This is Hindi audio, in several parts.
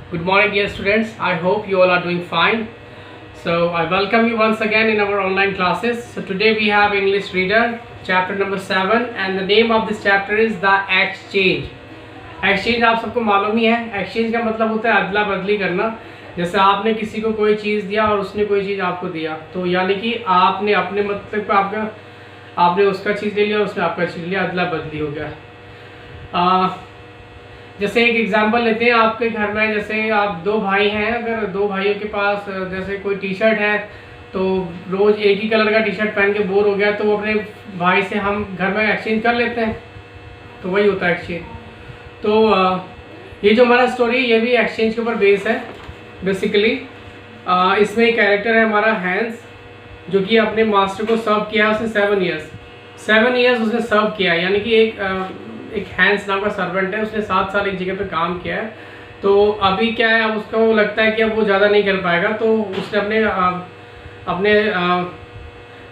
Good morning, dear students. I hope you all are doing fine. So, I welcome you once again in our online classes. So, today we have English Reader, chapter number 7, and the name of this chapter is The Exchange. Exchange आप सबको मालूम ही है. Exchange का मतलब होता है अदला बदली करना. जैसे आपने किसी को कोई चीज़ दिया और उसने कोई चीज़ आपको दिया, तो यानी कि आपने अपने मतलब पर आपने उसका चीज़ ले लिया, उसने आपका चीज़ लिया, अदला बदली हो गया. जैसे एक एग्जांपल लेते हैं, आपके घर में जैसे आप दो भाई हैं, अगर दो भाइयों के पास जैसे कोई टी शर्ट है, तो रोज़ एक ही कलर का टी शर्ट पहन के बोर हो गया, तो वो अपने भाई से हम घर में एक्सचेंज कर लेते हैं, तो वही होता है एक्सचेंज. तो ये जो हमारा स्टोरी, ये भी एक्सचेंज के ऊपर बेस है बेसिकली. इसमें एक कैरेक्टर है हमारा हैंस, जो कि अपने मास्टर को सर्व किया उसने 7 ईयर्स उसने सर्व किया. यानी कि एक हैंस नाम का सर्वेंट है, उसने 7 साल एक जगह पे काम किया है. तो अभी क्या है, अब उसको लगता है कि अब वो ज़्यादा नहीं कर पाएगा, तो उसने अपने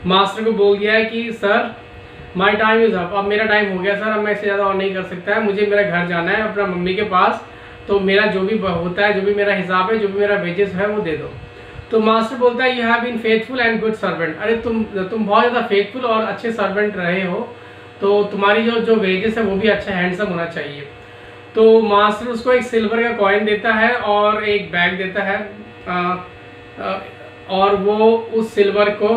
मास्टर को बोल दिया है कि sir my time is up, अब मेरा टाइम हो गया सर, अब मैं इससे ज़्यादा और नहीं कर सकता है, मुझे मेरा घर जाना है अपना मम्मी के पास, तो मेरा जो भी होता है, जो भी मेरा हिसाब है, जो भी मेरा वेजेस है वो दे दो. तो मास्टर बोलता है you have been faithful and good servant. अरे तुम बहुत ज़्यादा फेथफुल और अच्छे सर्वेंट रहे हो, तो तुम्हारी जो वेजेस है वो भी अच्छा हैंडसम होना चाहिए. तो मास्टर उसको एक सिल्वर का कॉइन देता है और एक बैग देता है, और वो उस सिल्वर को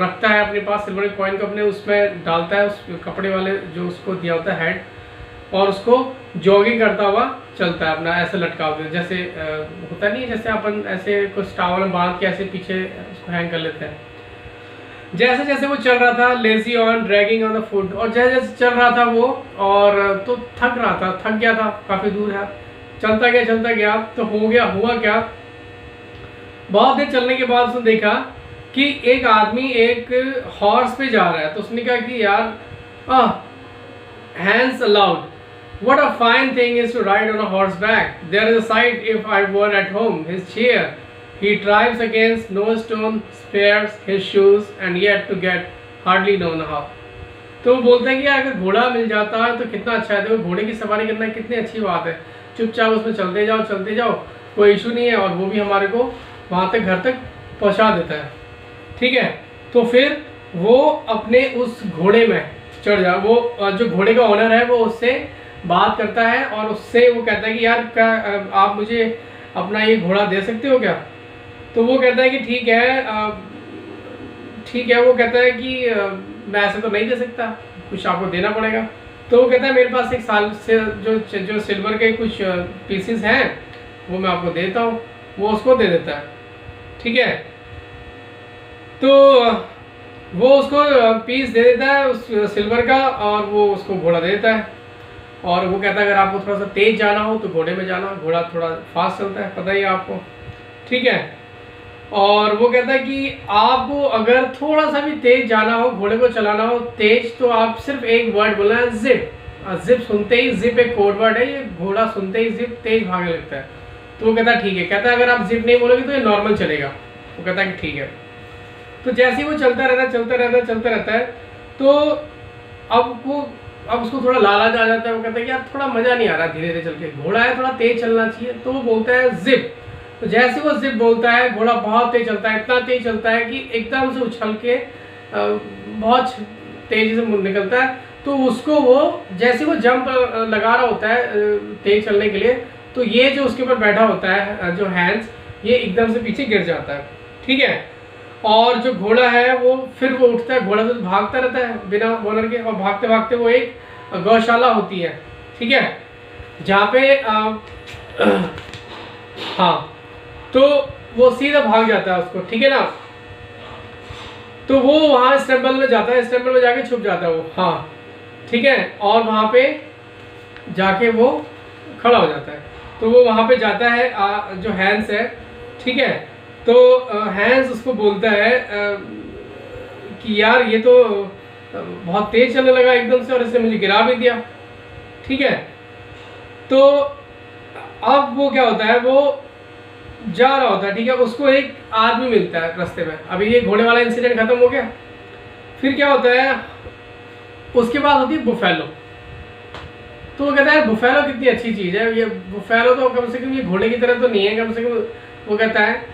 रखता है अपने पास, सिल्वर के कॉइन को अपने उसमें डालता है, उस कपड़े वाले जो उसको दिया होता है हेड, और उसको जॉगिंग करता हुआ चलता है अपना, ऐसे लटका हुआ, जैसे होता नहीं है, जैसे अपन ऐसे कुछ टावल में बांध के ऐसे पीछे उसको हैंग कर लेते हैं. जैसे जैसे वो चल रहा था, lazy on dragging on the foot, और जैसे जैसे चल रहा था वो, और तो थक रहा था, थक गया था, काफ़ी दूर है, चलता गया. तो हुआ क्या, बहुत देर चलने के बाद उसने देखा कि एक आदमी एक हॉर्स पे जा रहा है. तो उसने कहा कि यार hands allowed, what a fine thing is to ride on a horseback. There is a sight if I were at home. His chair, he drives against no stone, spares his shoes, and yet to get hardly known how. तो वो बोलते हैं कि अगर घोड़ा मिल जाता है तो कितना अच्छा है. देखो घोड़े की सवारी करना कितनी अच्छी बात है, चुपचाप उसमें चलते जाओ, कोई इशू नहीं है, और वो भी हमारे को वहाँ तक घर तक पहुँचा देता है. ठीक है, तो फिर वो अपने उस घोड़े में चढ़ जा, वो जो घोड़े का ओनर है वो उससे बात करता है, और उससे वो कहता है कि यार क्या आप मुझे अपना ये घोड़ा दे सकते हो क्या. तो वो कहता है कि ठीक है. वो कहता है कि मैं ऐसे तो नहीं दे सकता, कुछ आपको देना पड़ेगा. तो वो कहता है मेरे पास एक साल से जो सिल्वर के कुछ पीसेस हैं वो मैं आपको देता हूँ. वो उसको दे देता है. ठीक है, तो वो उसको पीस दे देता है उस सिल्वर का, और वो उसको घोड़ा दे देता है. और वो कहता है अगर आपको थोड़ा सा तेज़ जाना हो तो घोड़े में जाना, घोड़ा थोड़ा फास्ट चलता है, पता ही है आपको. ठीक है, और वो कहता है कि आपको अगर थोड़ा सा भी तेज़ जाना हो, घोड़े को चलाना हो तेज़, तो आप सिर्फ एक वर्ड बोलना है, जिप. जिप सुनते ही, जिप एक कोड वर्ड है, ये घोड़ा सुनते ही जिप तेज़ भागने लगता है. तो वो कहता है ठीक है. कहता है अगर आप जिप नहीं बोलोगे तो ये नॉर्मल चलेगा. वो कहता है कि ठीक है. तो जैसे ही वो चलता रहता है, तो अब उसको थोड़ा लालच आ जाता है. वो कहता है कि यार थोड़ा मज़ा नहीं आ रहा धीरे धीरे चल के, घोड़ा है थोड़ा तेज़ चलना चाहिए. तो वो बोलता है जिप. तो जैसे वो जिप बोलता है, घोड़ा बहुत तेज़ चलता है, इतना तेज़ चलता है कि एकदम से उछल के बहुत तेज़ी से निकलता है. तो उसको वो जैसे वो जंप लगा रहा होता है तेज़ चलने के लिए, तो ये जो उसके ऊपर बैठा होता है जो हैंड्स, ये एकदम से पीछे गिर जाता है. ठीक है, और जो घोड़ा है वो उठता है, घोड़ा तो भागता रहता है बिना ओनर के, और भागते भागते वो एक गौशाला होती है. ठीक है, जहाँ पे हाँ, तो वो सीधा भाग जाता है उसको. ठीक है ना, तो वो वहाँ स्टेबल में जाता है, स्टेबल में जाके छुप जाता है वो. हाँ ठीक है, और वहाँ पे जाके वो खड़ा हो जाता है. तो वो वहाँ पे जाता है जो हैंस है. ठीक है, तो हैंस उसको बोलता है कि यार ये तो बहुत तेज चलने लगा एकदम से, और इसने मुझे गिरा भी दिया. ठीक है, तो अब वो क्या होता है, वो जा रहा होता है. ठीक है, उसको एक आदमी मिलता है रास्ते में. अभी ये घोड़े वाला इंसिडेंट खत्म हो गया. फिर क्या होता है, उसके बाद होती है बुफेलो. तो वो कहता है बुफेलो कितनी अच्छी चीज़ है, ये बुफेलो तो कम से कम ये घोड़े की तरह तो नहीं है, कम से कम वो कहता है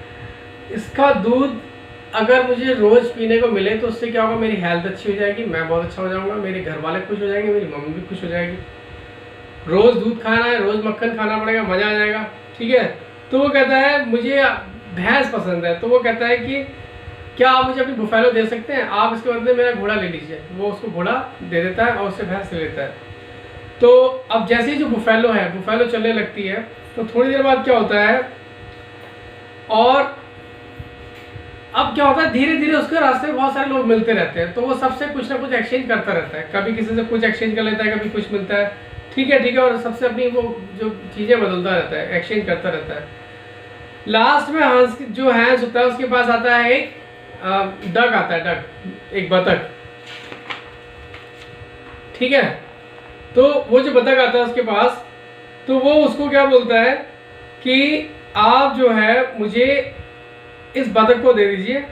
इसका दूध अगर मुझे रोज़ पीने को मिले तो उससे क्या होगा, मेरी हेल्थ अच्छी हो जाएगी, मैं बहुत अच्छा हो जाऊँगा, मेरे घर वाले खुश हो जाएंगे, मेरी मम्मी भी खुश हो जाएगी। रोज़ दूध खाना है, रोज़ मक्खन खाना पड़ेगा, मज़ा आ जाएगा। ठीक है, तो वो कहता है मुझे भैंस पसंद है, तो वो कहता है कि क्या आप मुझे अपनी बुफेलो दे सकते हैं, आप इसके बदले मेरा घोड़ा ले लीजिए। वो उसको घोड़ा दे देता है और उससे भैंस ले लेता है। तो अब जैसे ही जो बुफेलो है, बुफेलो चलने लगती है, तो थोड़ी देर बाद क्या होता है, और अब क्या होता है धीरे धीरे उसके रास्ते में बहुत सारे लोग मिलते रहते हैं, तो वो सबसे कुछ ना कुछ एक्सचेंज करता रहता है, कभी किसी से कुछ एक्सचेंज कर लेता है, कभी कुछ मिलता है। ठीक है, और सबसे अपनी वो जो चीज़ें बदलता रहता है, एक्सचेंज करता रहता है। लास्ट में हंस जो हैंस होता है उसके पास आता है एक डक आता है, डक एक बतख। ठीक है, तो वो जो बतख आता है उसके पास, तो वो उसको क्या बोलता है कि आप जो है मुझे इस बतख को दे दीजिए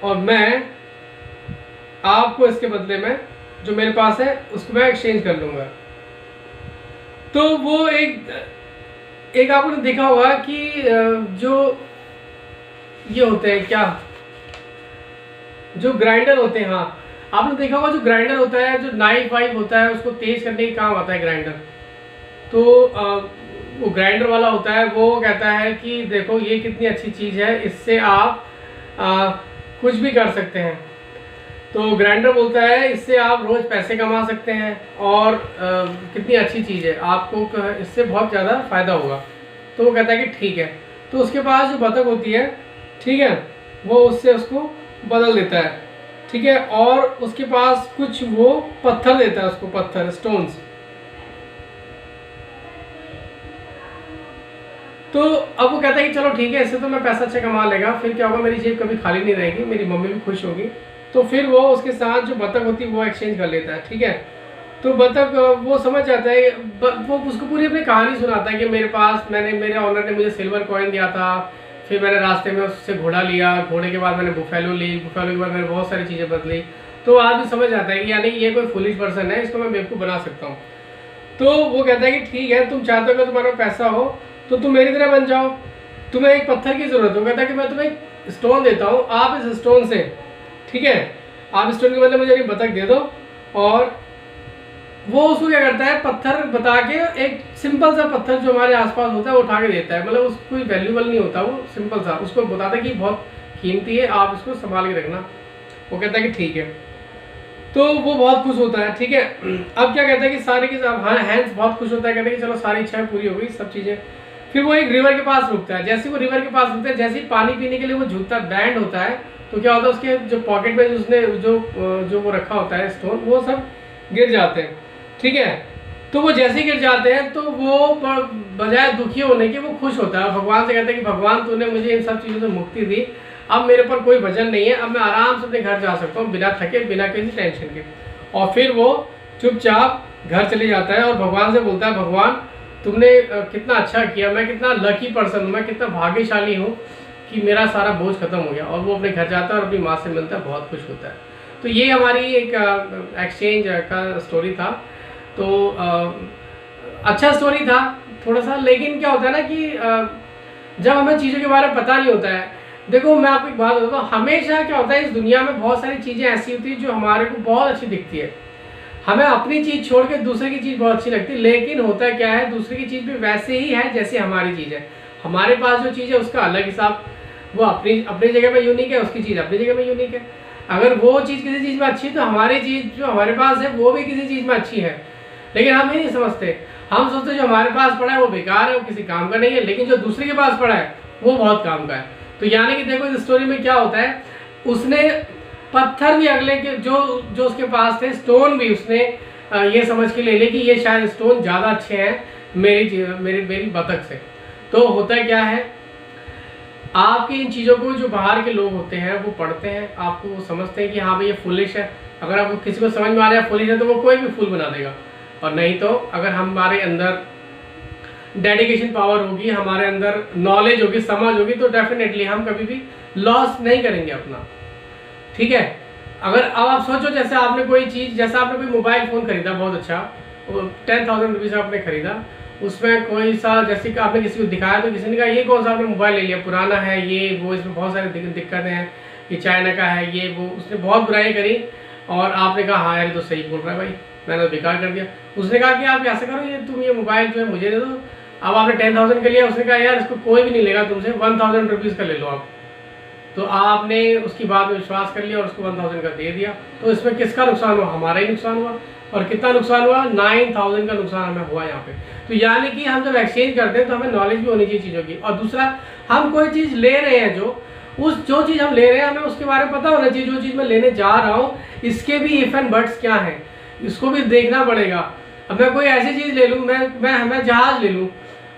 और मैं आपको इसके बदले में जो मेरे पास है उसको मैं एक्सचेंज कर लूँगा। तो वो एक आपने देखा होगा कि जो ये होते हैं क्या, जो ग्राइंडर होते हैं, हाँ आपने देखा होगा जो ग्राइंडर होता है, जो नाइफ वाइफ होता है उसको तेज करने के काम आता है ग्राइंडर। तो वो ग्राइंडर वाला होता है, वो कहता है कि देखो ये कितनी अच्छी चीज़ है, इससे आप कुछ भी कर सकते हैं। तो ग्राइंडर बोलता है इससे आप रोज़ पैसे कमा सकते हैं और कितनी अच्छी चीज़ है, आपको इससे बहुत ज़्यादा फ़ायदा होगा। तो वो कहता है कि ठीक है। तो उसके पास जो बतख होती है, ठीक है, वो उससे उसको बदल देता है। ठीक है, और उसके पास कुछ वो पत्थर देता है उसको, पत्थर स्टोन्स। तो अब वो कहता है कि चलो ठीक है, इससे तो मैं पैसा अच्छा कमा लेगा, फिर क्या होगा मेरी जेब कभी खाली नहीं रहेगी, मेरी मम्मी भी खुश होगी। तो फिर वो उसके साथ जो बतख होती है वो एक्सचेंज कर लेता है। ठीक है, तो बतख वो समझ जाता है, वो उसको पूरी अपनी कहानी सुनाता है कि मेरे पास मेरे ऑनर ने मुझे सिल्वर कॉइन दिया था, फिर मैंने रास्ते में उससे घोड़ा लिया, घोड़े के बाद मैंने बुफेलो ली, बुफेलो के बाद मैंने बहुत सारी चीज़ें बदली। तो आदमी समझ जाता है कि यानी ये कोई फुलिश पर्सन है, इसको मैं बेवकूफ़ बना सकता हूँ। तो वो कहता है कि ठीक है, तुम चाहते हो कि तुम्हारा पैसा हो तो तुम मेरी तरह बन जाओ, तुम्हें एक पत्थर की ज़रूरत हो। कहता है कि मैं तुम्हें एक स्टोन देता हूँ, आप इस स्टोन से, ठीक है, आप स्टोन के बदले मुझे एक बतख दे दो। और वो उसको क्या करता है, पत्थर बता के एक सिंपल सा पत्थर जो हमारे आसपास होता है वो उठा के देता है, मतलब उसको कोई वैल्यूबल नहीं होता, वो सिंपल सा उसको बताता है कि बहुत कीमती है, आप इसको संभाल के रखना। वो कहता है कि ठीक है। तो वो बहुत खुश होता है। ठीक है, अब क्या कहता है कि सारे की हैंस बहुत खुश होता है, कहते हैं कि चलो सारी इच्छाएं पूरी हो गई, सब चीज़ें। फिर वो एक रिवर के पास रुकता है। जैसे वो रिवर के पास रुकता है, जैसे ही पानी पीने के लिए वो झुकता बैंड होता है, तो क्या होता है उसके जो पॉकेट में उसने जो वो रखा होता है स्टोन, वो सब गिर जाते हैं। ठीक है, तो वो जैसे ही गिर जाते हैं तो वो बजाय दुखी होने के वो खुश होता है, भगवान से कहता है कि भगवान तूने मुझे इन सब चीज़ों से मुक्ति दी, अब मेरे पर कोई वजन नहीं है, अब मैं आराम से अपने घर जा सकता हूँ बिना थके, बिना किसी टेंशन के। और फिर वो चुपचाप घर चले जाता है और भगवान से बोलता है, भगवान तुमने कितना अच्छा किया, मैं कितना लकी पर्सन हूँ, मैं कितना भाग्यशाली हूँ कि मेरा सारा बोझ खत्म हो गया। और वो अपने घर जाता है और अपनी माँ से मिलता है, बहुत खुश होता है। तो ये हमारी एक एक्सचेंज का स्टोरी था। तो अच्छा स्टोरी था थोड़ा सा, लेकिन क्या होता है ना कि जब हमें चीज़ों के बारे में पता नहीं होता है, देखो मैं आपको एक बात बताता हूँ, हमेशा क्या होता है इस दुनिया में बहुत सारी चीज़ें ऐसी होती है जो हमारे को बहुत अच्छी दिखती है, हमें अपनी चीज़ छोड़ के दूसरे की चीज़ बहुत अच्छी लगती है, लेकिन होता क्या है दूसरे की चीज़ भी वैसे ही है जैसे हमारी चीज़ है। हमारे पास जो चीज़ है उसका अलग हिसाब, वो अपनी जगह में यूनिक है, उसकी चीज़ अपनी जगह में यूनिक है। अगर वो चीज़ किसी चीज़ में अच्छी है तो हमारी चीज़ जो हमारे पास है वो भी किसी चीज़ में अच्छी है, लेकिन हम ही नहीं समझते। हम सोचते जो हमारे पास पड़ा है वो बेकार है, वो किसी काम का नहीं है, लेकिन जो दूसरे के पास पड़ा है वो बहुत काम का है। तो यानी कि देखो इस स्टोरी में क्या होता है, उसने पत्थर भी अगले के जो उसके पास थे, स्टोन भी उसने ये समझ के ले ले कि ये शायद स्टोन ज़्यादा अच्छे हैं मेरी बतख से। तो होता क्या है, आपकी इन चीज़ों को जो बाहर के लोग होते हैं वो पढ़ते हैं, आपको वो समझते हैं कि हाँ भाई ये फुलिश है। अगर आपको किसी को समझ में आ रहा है फुलिश है तो वो कोई भी फूल बना देगा। और नहीं तो अगर हमारे अंदर डेडिकेशन पावर होगी, हमारे अंदर नॉलेज होगी, समझ होगी, तो डेफिनेटली हम कभी भी लॉस नहीं करेंगे अपना। ठीक है, अगर अब आप सोचो जैसे आपने कोई चीज़, जैसा आपने कोई मोबाइल फ़ोन खरीदा बहुत अच्छा, 10,000 रुपीज़ आपने ख़रीदा, उसमें कोई सा जैसे कि आपने किसी को दिखाया तो किसी ने कहा ये कौन सा आपने मोबाइल ले लिया, पुराना है ये वो, इसमें बहुत सारी दिक्कतें हैं, ये चाइना का है ये वो, उसने बहुत बुराई करी और आपने कहा हाँ यार ये तो सही बोल रहा है भाई, मैंने तो बेकार कर दिया। उसने कहा कि आप ऐसा करो, ये तुम ये मोबाइल जो है मुझे दे दो। अब आपने 10,000 का लिया, उसने कहा यार इसको कोई भी नहीं लेगा तुमसे, 1,000 रुपीज़ का ले लो आप। तो आपने उसकी बात में विश्वास कर लिया और उसको 1,000 का दे दिया। तो इसमें किसका नुकसान हुआ? हमारा ही नुकसान हुआ। और कितना नुकसान हुआ? 9,000 का नुकसान हमें हुआ यहाँ पे। तो यानी कि हम जब एक्सचेंज करते हैं तो हमें नॉलेज भी होनी चाहिए चीज़ों की। और दूसरा, हम कोई चीज़ ले रहे हैं, जो चीज़ हम ले रहे हैं हमें उसके बारे में पता होना चाहिए। जो चीज़ मैं लेने जा रहा हूँ इसके भी इफ एंड बट्स क्या हैं, इसको भी देखना पड़ेगा। अब मैं कोई ऐसी चीज़ ले लूँ, मैं जहाज़ ले लूँ,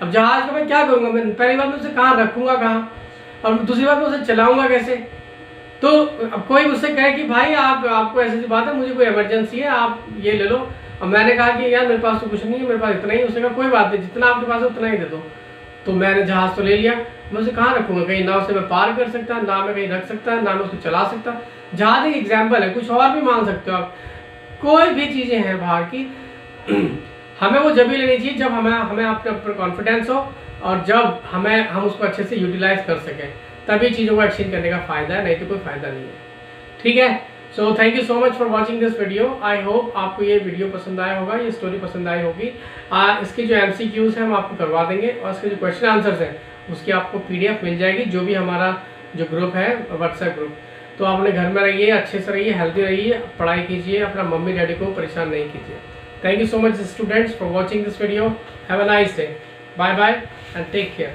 अब जहाज़ का मैं क्या करूँगा? मैं पहली बार मैं उसे कहाँ रखूँगा, कहाँ, और दूसरी बात मैं उसे चलाऊँगा कैसे? तो अब कोई मुझसे कहे कि भाई आपको ऐसी बात है, मुझे कोई इमरजेंसी है, आप ये ले लो। और मैंने कहा कि यार मेरे पास तो कुछ नहीं है, मेरे पास इतना ही। उसने कहा कोई बात नहीं, जितना आपके पास है उतना ही दे दो। तो मैंने जहाज़ तो ले लिया, मैं उसे कहाँ रखूँगा? कहीं ना उसे मैं पार कर सकता, ना मैं कहीं रख सकता, ना मैं उसको चला सकता। जहाज़ एक एग्जाम्पल है, कुछ और भी मान सकते हो आप। कोई भी चीज़ें हैं बाहर की हमें वो जब भी लेनी चाहिए जब हमें अपने ऊपर कॉन्फिडेंस हो और जब हम उसको अच्छे से यूटिलाइज कर सकें, तभी चीज़ों को एक्सचेंज करने का फ़ायदा है, नहीं तो कोई फ़ायदा नहीं है। ठीक है, so thank you so much for watching this video. I hope आपको ये वीडियो पसंद आया होगा, ये स्टोरी पसंद आई होगी। इसकी जो MCQs हैं हम आपको करवा देंगे और इसके जो क्वेश्चन आंसर्स हैं उसकी आपको PDF मिल जाएगी, जो भी हमारा जो ग्रुप है व्हाट्सएप ग्रुप। तो आप अपने घर में रहिए, अच्छे से रहिए, हेल्दी रहिए, पढ़ाई कीजिए, अपना मम्मी डैडी को परेशान नहीं कीजिए। Thank you so much students for watching this video. Have a nice day. Bye bye and take care.